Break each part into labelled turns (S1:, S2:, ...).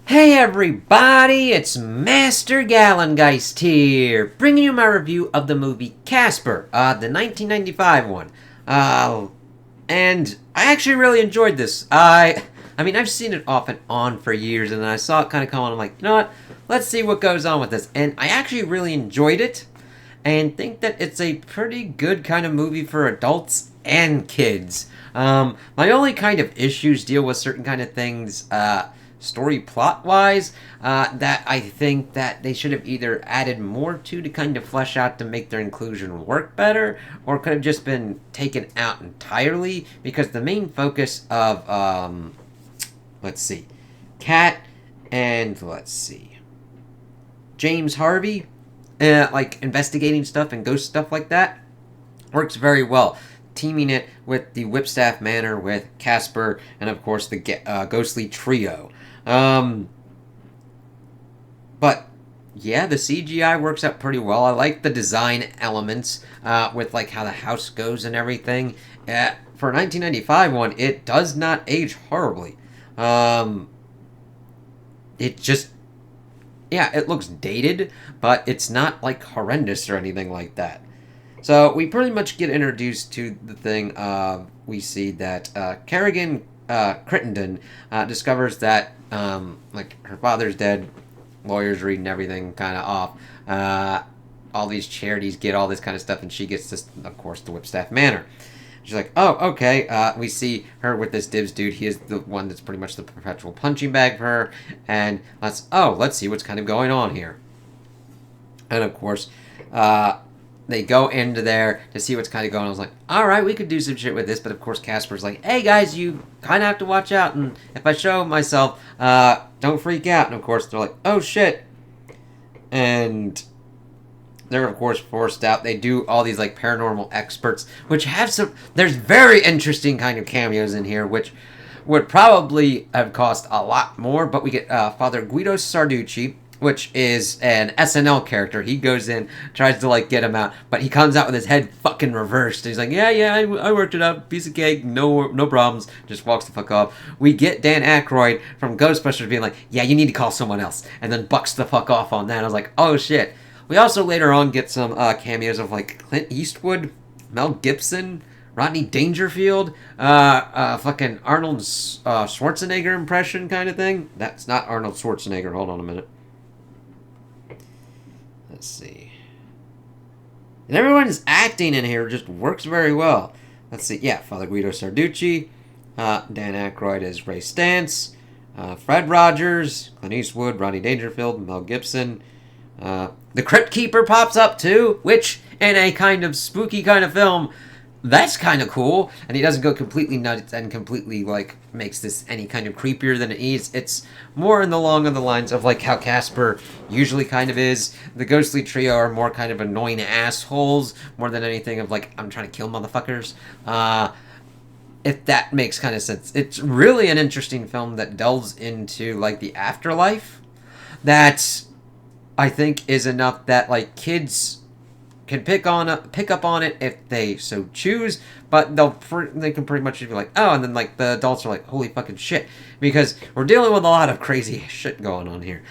S1: Hey everybody, it's Master Gallengeist here, bringing you my review of the movie Casper, the 1995 one. And I actually really enjoyed this. I mean, I've seen it off and on for years, and then I saw it kind of come on. I'm like, you know what? Let's see what goes on with this. And I actually really enjoyed it, and think that it's a pretty good kind of movie for adults and kids. My only kind of issues deal with certain kind of things. Story plot wise, that I think that they should have either added more to kind of flesh out to make their inclusion work better, or could have just been taken out entirely, because the main focus of let's see, Cat and James Harvey, like investigating stuff and ghost stuff like that, works very well. Teaming it with the Whipstaff Manor with Casper and of course the ghostly trio. But yeah, the CGI works out pretty well. I like the design elements with like how the house goes and everything. For a 1995 one, it does not age horribly. It just, yeah, it looks dated, but it's not like horrendous or anything like that. So we pretty much get introduced to the thing. We see that Kerrigan Crittenden discovers that like her father's dead. Lawyers reading everything kind of off. All these charities get all this kind of stuff, and she gets this, of course, the Whipstaff Manor. She's like, oh, okay. We see her with this Dibs dude. He is the one that's pretty much the perpetual punching bag for her. And let's see what's kind of going on here. And of course, they go into there to see what's kind of going on. I was like, all right, we could do some shit with this. But of course, Casper's like, hey, guys, you kind of have to watch out. And if I show myself, don't freak out. And of course, they're like, oh, shit. And they're, of course, forced out. They do all these, like, paranormal experts, which have some... There's very interesting kind of cameos in here, which would probably have cost a lot more. But we get Father Guido Sarducci, which is an SNL character. He goes in, tries to, like, get him out, but he comes out with his head fucking reversed. He's like, yeah, I worked it out. Piece of cake, no problems. Just walks the fuck off. We get Dan Aykroyd from Ghostbusters being like, yeah, you need to call someone else, and then bucks the fuck off on that. I was like, oh, shit. We also later on get some cameos of, like, Clint Eastwood, Mel Gibson, Rodney Dangerfield, fucking Arnold Schwarzenegger impression kind of thing. That's not Arnold Schwarzenegger. Hold on a minute. Let's see. And everyone's acting in here just works very well. Let's see. Yeah, Father Guido Sarducci. Dan Aykroyd is Ray Stantz. Fred Rogers. Clint Eastwood. Rodney Dangerfield. Mel Gibson. The Crypt Keeper pops up too, which in a kind of spooky kind of film, that's kind of cool. And he doesn't go completely nuts and completely, like, makes this any kind of creepier than it is. It's more in the long of the lines of, like, how Casper usually kind of is. The ghostly trio are more kind of annoying assholes, more than anything of, like, I'm trying to kill motherfuckers. If that makes kind of sense. It's really an interesting film that delves into, like, the afterlife. That I think is enough that, like, kids can pick up on it if they so choose, but they can pretty much just be like, oh, and then, like, the adults are like, holy fucking shit, because we're dealing with a lot of crazy shit going on here.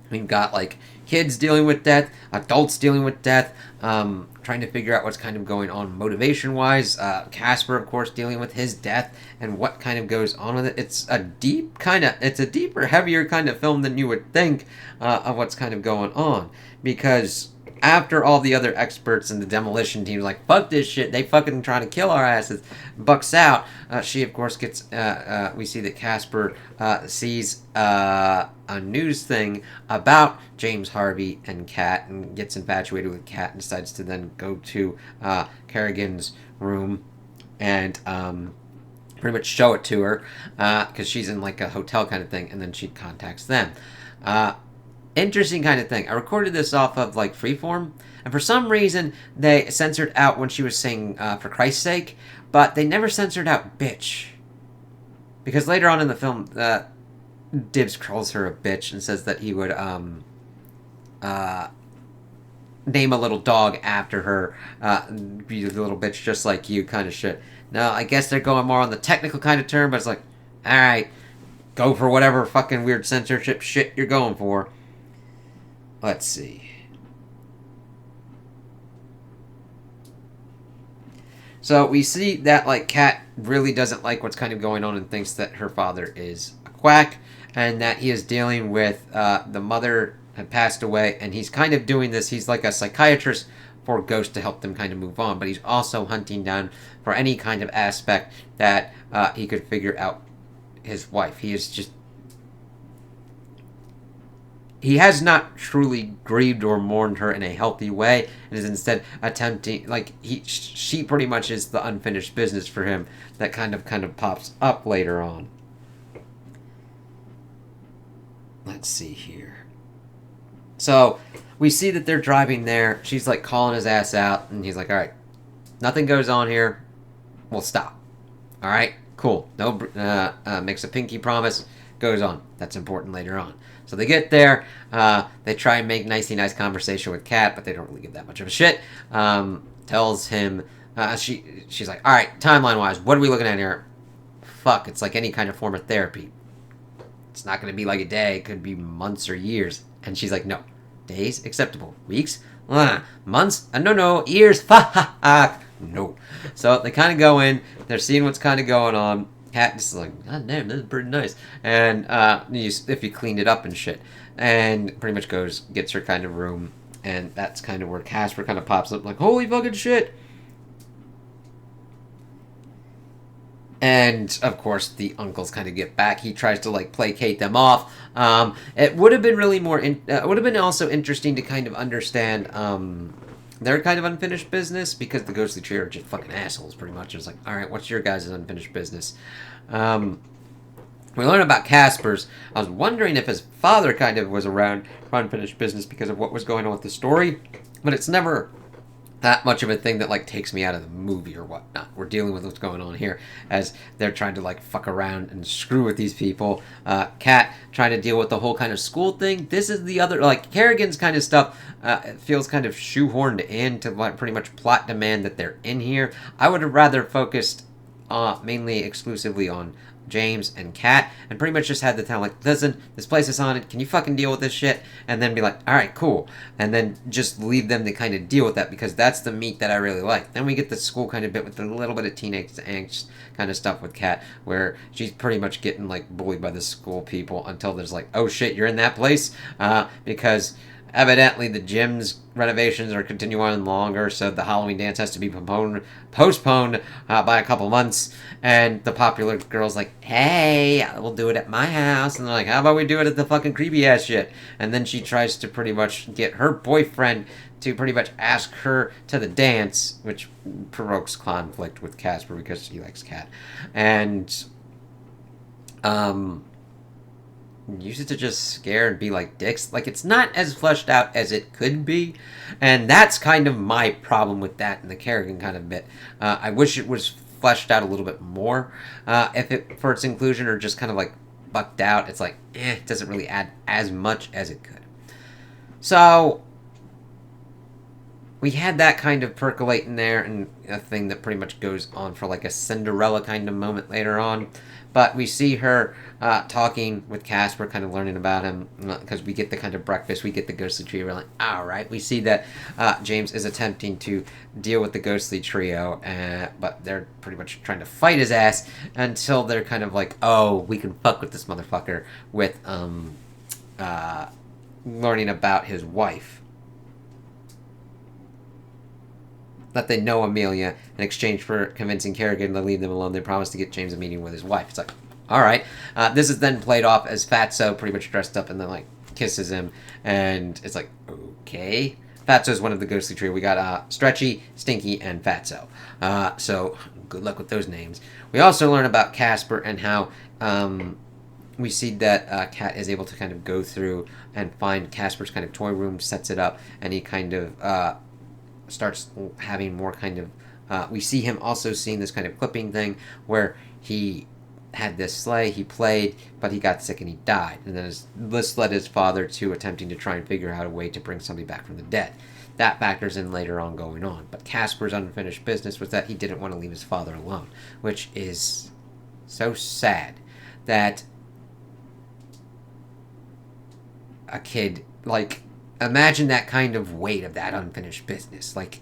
S1: We've got, like, kids dealing with death, adults dealing with death, trying to figure out what's kind of going on motivation-wise. Casper, of course, dealing with his death and what kind of goes on with it. It's a deeper, heavier kind of film than you would think of what's kind of going on, because after all the other experts and the demolition team like, fuck this shit, they fucking trying to kill our asses, bucks out, she of course gets, we see that Casper sees a news thing about James Harvey and Kat, and gets infatuated with Kat, and decides to then go to Kerrigan's room and pretty much show it to her, because she's in, like, a hotel kind of thing, and then she contacts them. Interesting kind of thing. I recorded this off of, like, Freeform, and for some reason they censored out when she was saying for Christ's sake, but they never censored out bitch, because later on in the film Dibs calls her a bitch and says that he would name a little dog after her, be a little bitch just like you kind of shit. Now I guess they're going more on the technical kind of term, but it's like, alright, go for whatever fucking weird censorship shit you're going for. Let's see. So we see that, like, Kat really doesn't like what's kind of going on and thinks that her father is a quack and that he is dealing with the mother had passed away, and he's kind of doing this. He's like a psychiatrist for ghosts to help them kind of move on, but he's also hunting down for any kind of aspect that he could figure out his wife. He is just... He has not truly grieved or mourned her in a healthy way, and is instead attempting, like, she pretty much is the unfinished business for him that kind of pops up later on. Let's see here. So we see that they're driving there. She's like calling his ass out, and he's like, "All right, nothing goes on here. We'll stop. All right, cool. No, makes a pinky promise. Goes on. That's important later on." So they get there. They try and make nice conversation with Kat, but they don't really give that much of a shit. Tells him, she's like, "All right, timeline wise, what are we looking at here? Fuck, it's like any kind of form of therapy. It's not going to be like a day. It could be months or years." And she's like, "No, days acceptable. Weeks, months, no, years. Fuck, no." So they kind of go in. They're seeing what's kind of going on. Kat just like, "God damn, this is pretty nice." And if you cleaned it up and shit, and pretty much gets her kind of room, and that's kind of where Casper kind of pops up like, "Holy fucking shit!" And of course, the uncles kind of get back. He tries to like placate them off. It would have been really more. It would have been also interesting to kind of understand their kind of unfinished business, because the ghostly trio are just fucking assholes, pretty much. It's like, all right, what's your guys' unfinished business? We learn about Casper's. I was wondering if his father kind of was around for unfinished business because of what was going on with the story, but it's never that much of a thing that like takes me out of the movie or whatnot. We're dealing with what's going on here as they're trying to like fuck around and screw with these people. Kat trying to deal with the whole kind of school thing. This is the other, like, Kerrigan's kind of stuff. It feels kind of shoehorned in to like pretty much plot demand that they're in here. I would have rather focused mainly exclusively on James and Kat, and pretty much just had the town like, "Listen, this place is haunted. Can you fucking deal with this shit?" And then be like, "All right, cool," and then just leave them to kind of deal with that, because that's the meat that I really like. Then we get the school kind of bit with a little bit of teenage angst kind of stuff with Kat, where she's pretty much getting like bullied by the school people until there's like, "Oh shit, you're in that place," because evidently the gym's renovations are continuing longer, so the Halloween dance has to be postponed by a couple months. And the popular girl's like, "Hey, we'll do it at my house." And they're like, "How about we do it at the fucking creepy ass shit?" And then she tries to pretty much get her boyfriend to pretty much ask her to the dance, which provokes conflict with Casper because he likes Kat. And use it to just scare and be like dicks. Like, it's not as fleshed out as it could be, and that's kind of my problem with that in the Kerrigan kind of bit. I wish it was fleshed out a little bit more, if it for its inclusion, or just kind of like bucked out. It's like, it doesn't really add as much as it could. So we had that kind of percolating there, and a thing that pretty much goes on for like a Cinderella kind of moment later on. But we see her talking with Casper, kind of learning about him, because we get the kind of breakfast, we get the ghostly trio. We're like, all right. We see that James is attempting to deal with the ghostly trio, but they're pretty much trying to fight his ass until they're kind of like, "Oh, we can fuck with this motherfucker," with learning about his wife. That they know Amelia. In exchange for convincing Kerrigan to leave them alone, they promise to get James a meeting with his wife. It's like, all right. This is then played off as Fatso pretty much dressed up and then like kisses him, and it's like, okay. Fatso is one of the ghostly trio. We got Stretchy, Stinky, and Fatso. So good luck with those names. We also learn about Casper and how we see that Kat is able to kind of go through and find Casper's kind of toy room, sets it up, and he kind of starts having more kind of we see him also seeing this kind of clipping thing where he had this sleigh, he played, but he got sick and he died, and then this led his father to attempting to try and figure out a way to bring somebody back from the dead. That factors in later on going on, but Casper's unfinished business was that he didn't want to leave his father alone, which is so sad that a kid, like, imagine that kind of weight of that unfinished business. Like,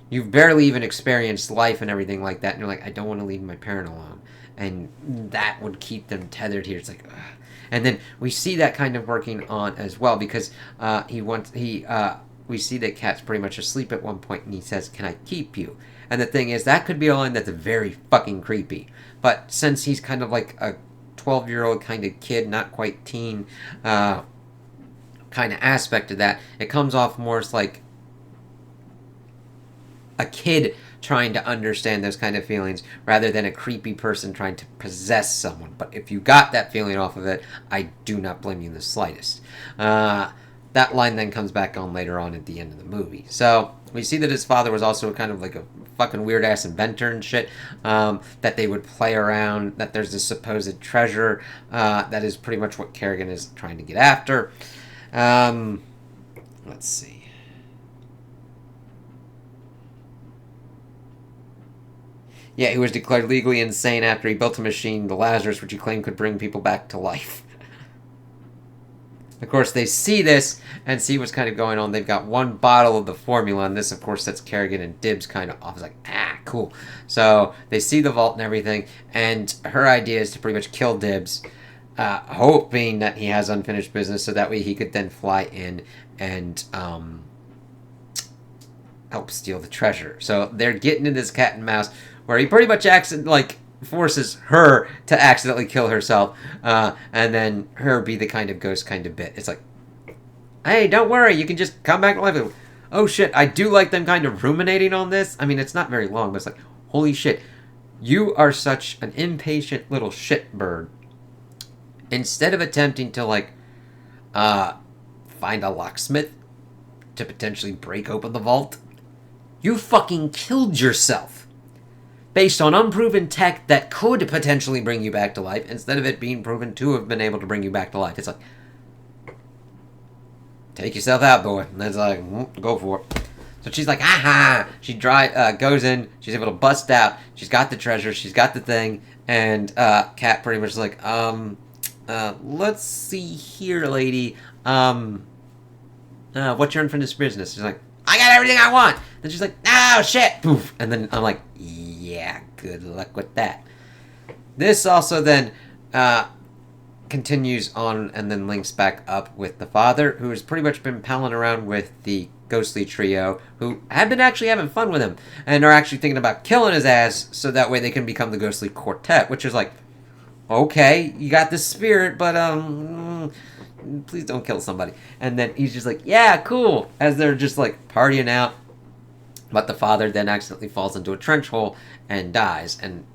S1: you've barely even experienced life and everything like that, and you're like, I don't want to leave my parent alone. And that would keep them tethered here. It's like, ugh. And then we see that kind of working on as well, because we see that Cat's pretty much asleep at one point, and he says, "Can I keep you?" And the thing is, that could be a line that's very fucking creepy. But since he's kind of like a 12-year-old kind of kid, not quite teen, kind of aspect of that, it comes off more as like a kid trying to understand those kind of feelings rather than a creepy person trying to possess someone. But if you got that feeling off of it, I do not blame you in the slightest. That line then comes back on later on at the end of the movie. So we see that his father was also kind of like a fucking weird ass inventor and shit, that they would play around, that there's this supposed treasure that is pretty much what Kerrigan is trying to get after. Let's see. Yeah, he was declared legally insane after he built a machine, the Lazarus, which he claimed could bring people back to life. Of course, they see this and see what's kind of going on. They've got one bottle of the formula, and this, of course, sets Kerrigan and Dibs kind of off. It's like, cool. So they see the vault and everything, and her idea is to pretty much kill Dibs, hoping that he has unfinished business, so that way he could then fly in and help steal the treasure. So they're getting into this cat and mouse, where he pretty much forces her to accidentally kill herself, and then her be the kind of ghost kind of bit. It's like, hey, don't worry, you can just come back to life. Oh shit, I do like them kind of ruminating on this. I mean, it's not very long, but it's like, holy shit, you are such an impatient little shitbird. Instead of attempting to, like, find a locksmith to potentially break open the vault, you fucking killed yourself based on unproven tech that could potentially bring you back to life, instead of it being proven to have been able to bring you back to life. It's like, take yourself out, boy. And it's like, go for it. So she's like, aha! She goes in, she's able to bust out, she's got the treasure, she's got the thing, and Cat pretty much is like, let's see here, lady. What's your unfinished business? She's like, I got everything I want! Then she's like, oh, shit! Poof! And then I'm like, yeah, good luck with that. This also then continues on and then links back up with the father, who has pretty much been palling around with the ghostly trio, who have been actually having fun with him, and are actually thinking about killing his ass so that way they can become the ghostly quartet, which is like, okay, you got the spirit, but please don't kill somebody. And then he's just like, yeah, cool, as they're just like partying out. But the father then accidentally falls into a trench hole and dies and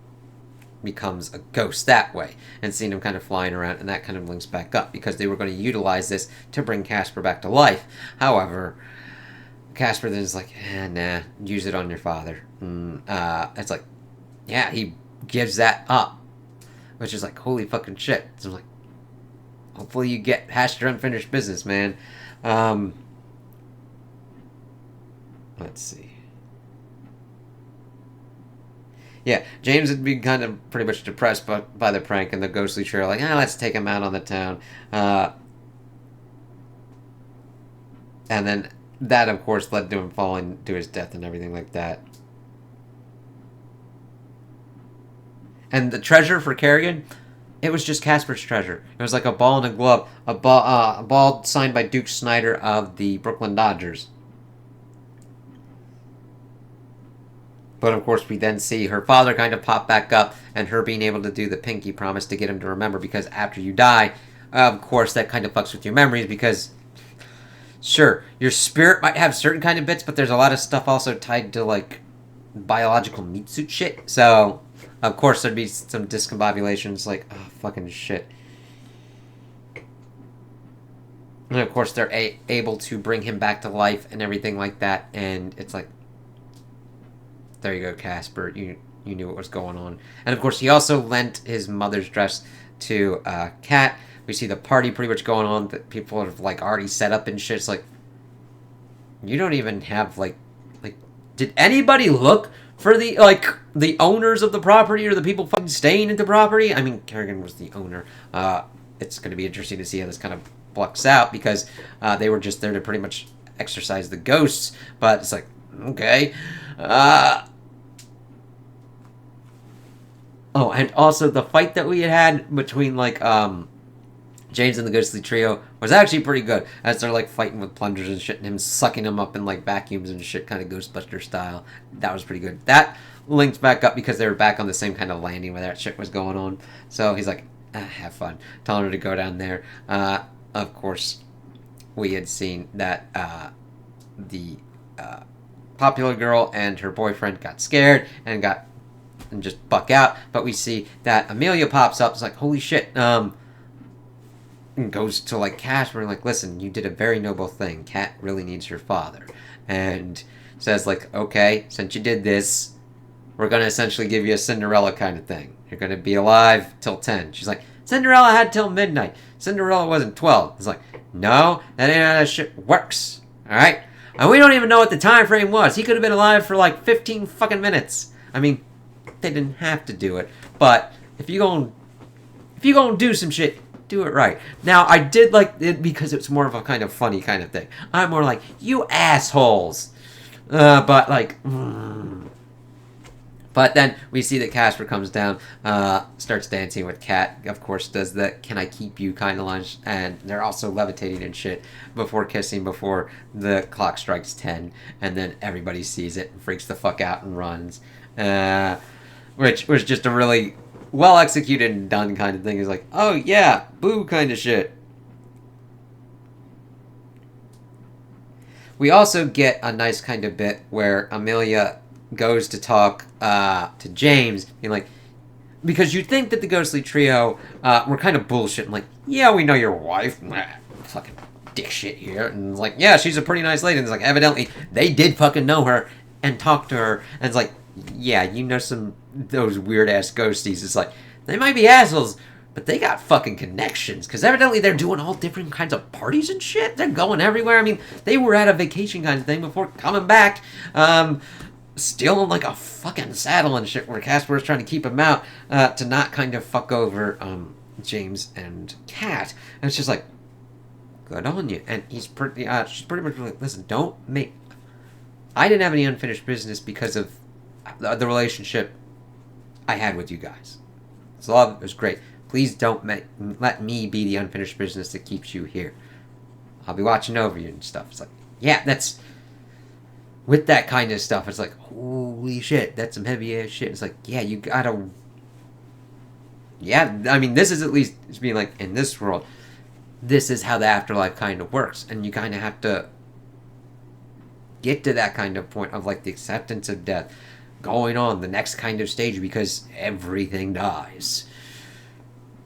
S1: becomes a ghost that way. And seeing him kind of flying around, and that kind of links back up because they were going to utilize this to bring Casper back to life. However, Casper then is like, nah, use it on your father. It's like, yeah, he gives that up, which is like, holy fucking shit. So I'm like, hopefully you get past your unfinished business, man. Let's see. Yeah, James had been kind of pretty much depressed by the prank, and the ghostly trio like, let's take him out on the town. And then that, of course, led to him falling to his death and everything like that. And the treasure for Kerrigan, it was just Casper's treasure. It was like a ball and a glove. A ball signed by Duke Snyder of the Brooklyn Dodgers. But of course, we then see her father kind of pop back up, and her being able to do the pinky promise to get him to remember, because after you die, of course, that kind of fucks with your memories, because, sure, your spirit might have certain kind of bits, but there's a lot of stuff also tied to, like, biological meat suit shit. So, of course, there'd be some discombobulations, like, oh, fucking shit. And of course, they're able to bring him back to life and everything like that, and it's like, there you go, Casper. You knew what was going on. And of course, he also lent his mother's dress to Cat. We see the party pretty much going on that people have like already set up and shit. It's like, you don't even have like did anybody look for the owners of the property or the people fucking staying at the property? I mean, Kerrigan was the owner. It's going to be interesting to see how this kind of bucks out because they were just there to pretty much exorcise the ghosts. But it's like, okay. Oh, and also the fight that we had between like James and the Ghostly Trio was actually pretty good, as they're like fighting with plungers and shit, and him sucking them up in like vacuums and shit, kind of Ghostbuster style. That was pretty good. That linked back up because they were back on the same kind of landing where that shit was going on. So he's like, have fun, telling her to go down there. Of course, we had seen that the popular girl and her boyfriend got scared and just buck out, but we see that Amelia pops up. It's like, holy shit. And goes to like Casper and like, listen, you did a very noble thing. Cat really needs her father. And says like, okay, since you did this, we're going to essentially give you a Cinderella kind of thing. You're going to be alive till 10. She's like, Cinderella had till midnight. Cinderella wasn't 12. It's like, no, that ain't how that shit works. Alright? And we don't even know what the time frame was. He could have been alive for like 15 fucking minutes. I mean, they didn't have to do it. But if you gonna do some shit, do it right. Now, I did like it because it's more of a kind of funny kind of thing. I'm more like, you assholes. But like, But then we see that Casper comes down, starts dancing with Cat. Of course, does the "Can I keep you" kind of line, and they're also levitating and shit before kissing before the clock strikes 10, and then everybody sees it and freaks the fuck out and runs, which was just a really well executed and done kind of thing. It's like, oh yeah, boo kind of shit. We also get a nice kind of bit where Amelia goes to talk to James, being like, because you'd think that the Ghostly Trio were kind of bullshit, like, yeah, we know your wife, fucking dick shit here, and it's like, yeah, she's a pretty nice lady, and it's like, evidently, they did fucking know her, and talk to her, and it's like, yeah, you know those weird-ass ghosties, it's like, they might be assholes, but they got fucking connections, because evidently they're doing all different kinds of parties and shit, they're going everywhere, I mean, they were at a vacation kind of thing before coming back, still in like a fucking saddle and shit, where Casper is trying to keep him out to not kind of fuck over James and Cat, and it's just like, good on you. And she's pretty much like, listen, I didn't have any unfinished business because of the relationship I had with you guys. So love, it was great. Please don't let me be the unfinished business that keeps you here. I'll be watching over you and stuff. It's like, yeah, that's with that kind of stuff. It's like, holy shit, that's some heavy ass shit. It's like, yeah, you gotta. Yeah, I mean, this is at least it's being like, in this world, this is how the afterlife kind of works, and you kind of have to get to that kind of point of like the acceptance of death, going on the next kind of stage, because everything dies,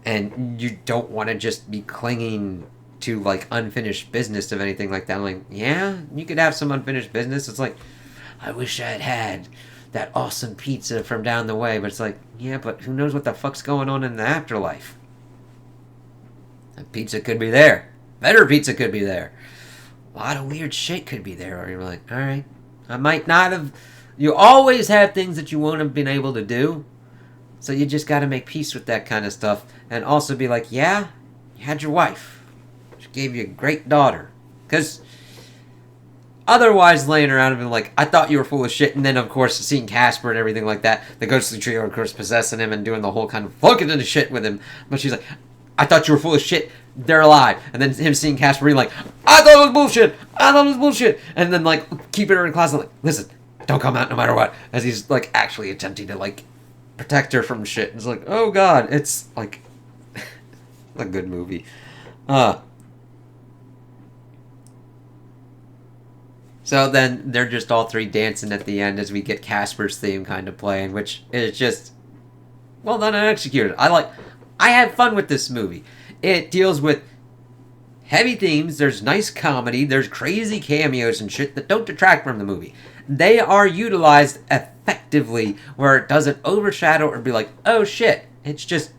S1: and you don't want to just be clinging to like unfinished business of anything like that. I'm like, yeah, you could have some unfinished business. It's like, I wish I'd had that awesome pizza from down the way, but it's like, yeah, but who knows what the fuck's going on in the afterlife? That pizza could be there. Better pizza could be there. A lot of weird shit could be there. Or you're like, all right, I might not have. You always have things that you won't have been able to do, so you just got to make peace with that kind of stuff, and also be like, yeah, you had your wife. She gave you a great daughter. Because otherwise, laying around and being like, I thought you were full of shit. And then, of course, seeing Casper and everything like that. The Ghostly Trio, of course, possessing him and doing the whole kind of fucking into shit with him. But she's like, I thought you were full of shit. They're alive. And then him seeing Casper being like, I thought it was bullshit. I thought it was bullshit. And then, like, keeping her in class and like, listen, don't come out no matter what. As he's, like, actually attempting to, like, protect her from shit. And it's like, oh, God. It's, like, a good movie. So then they're just all three dancing at the end as we get Casper's theme kind of playing, which is just well done and executed. I had fun with this movie. It deals with heavy themes, there's nice comedy, there's crazy cameos and shit that don't detract from the movie. They are utilized effectively where it doesn't overshadow or be like, oh shit. It's just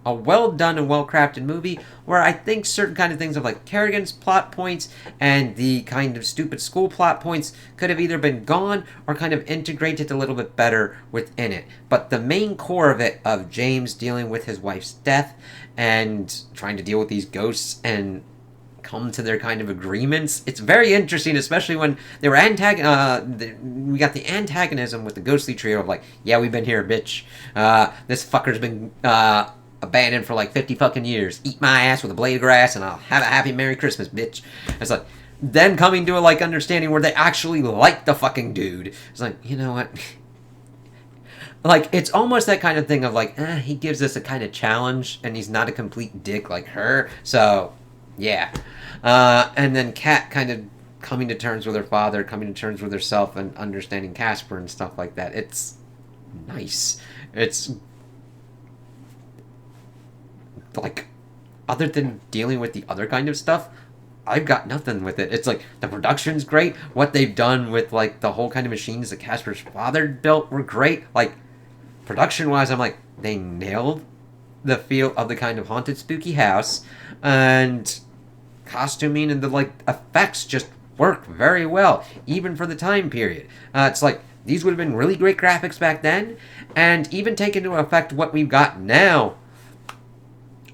S1: a well done and well crafted movie where I think certain kind of things of like Kerrigan's plot points and the kind of stupid school plot points could have either been gone or kind of integrated a little bit better within it. But the main core of it, of James dealing with his wife's death and trying to deal with these ghosts and come to their kind of agreements. It's very interesting, especially when they were we got the antagonism with the ghostly trio of like, yeah, we've been here, bitch. This fucker's been abandoned for like 50 fucking years. Eat my ass with a blade of grass and I'll have a happy Merry Christmas, bitch. It's like, then coming to a like understanding where they actually like the fucking dude. It's like, you know what? Like, it's almost that kind of thing of like, he gives us a kind of challenge, and he's not a complete dick like her, so, yeah. And then Kat kind of coming to terms with her father, coming to terms with herself, and understanding Casper and stuff like that. It's nice. It's, like, other than dealing with the other kind of stuff, I've got nothing with it. It's like, the production's great, what they've done with, like, the whole kind of machines that Casper's father built were great, like, production-wise, I'm like, they nailed the feel of the kind of haunted, spooky house, and costuming and the, like, effects just work very well, even for the time period. It's like, these would have been really great graphics back then, and even take into effect what we've got now,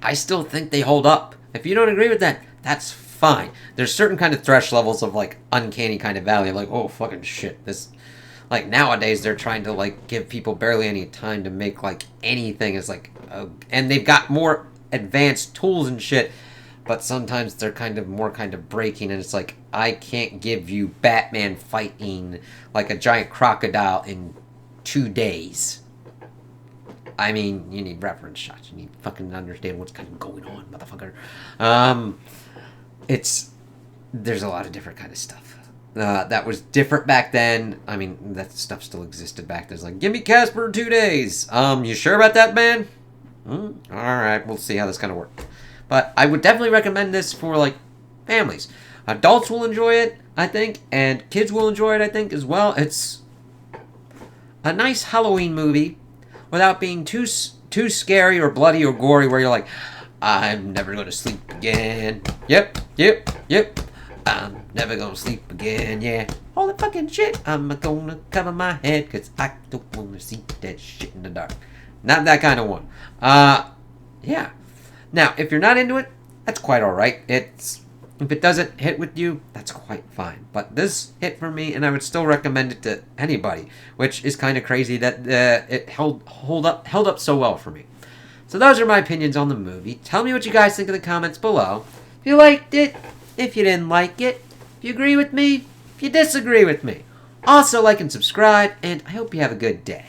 S1: I still think they hold up. If you don't agree with that, that's fine. There's certain kind of thresh levels of, like, uncanny kind of value, like, oh, fucking shit, this... Like, nowadays, they're trying to, like, give people barely any time to make, like, anything. It's like, and they've got more advanced tools and shit, but sometimes they're kind of more kind of breaking, and it's like, I can't give you Batman fighting, like, a giant crocodile in 2 days. I mean, you need reference shots. You need fucking understand what's kind of going on, motherfucker. There's a lot of different kind of stuff. That was different back then. I mean, that stuff still existed back then. It's like, give me Casper in 2 days. You sure about that, man? Alright, we'll see how this kind of works. But I would definitely recommend this for, like, families. Adults will enjoy it, I think, and kids will enjoy it, I think, as well. It's a nice Halloween movie without being too scary or bloody or gory where you're like, I'm never going to sleep again. Yep. I'm never gonna sleep again, yeah. Holy fucking shit, I'm gonna cover my head because I don't wanna see that shit in the dark. Not that kind of one. Yeah. Now, if you're not into it, that's quite alright. If it doesn't hit with you, that's quite fine. But this hit for me, and I would still recommend it to anybody, which is kind of crazy that it held up so well for me. So those are my opinions on the movie. Tell me what you guys think in the comments below. If you liked it, if you didn't like it, if you agree with me, if you disagree with me. Also like and subscribe, and I hope you have a good day.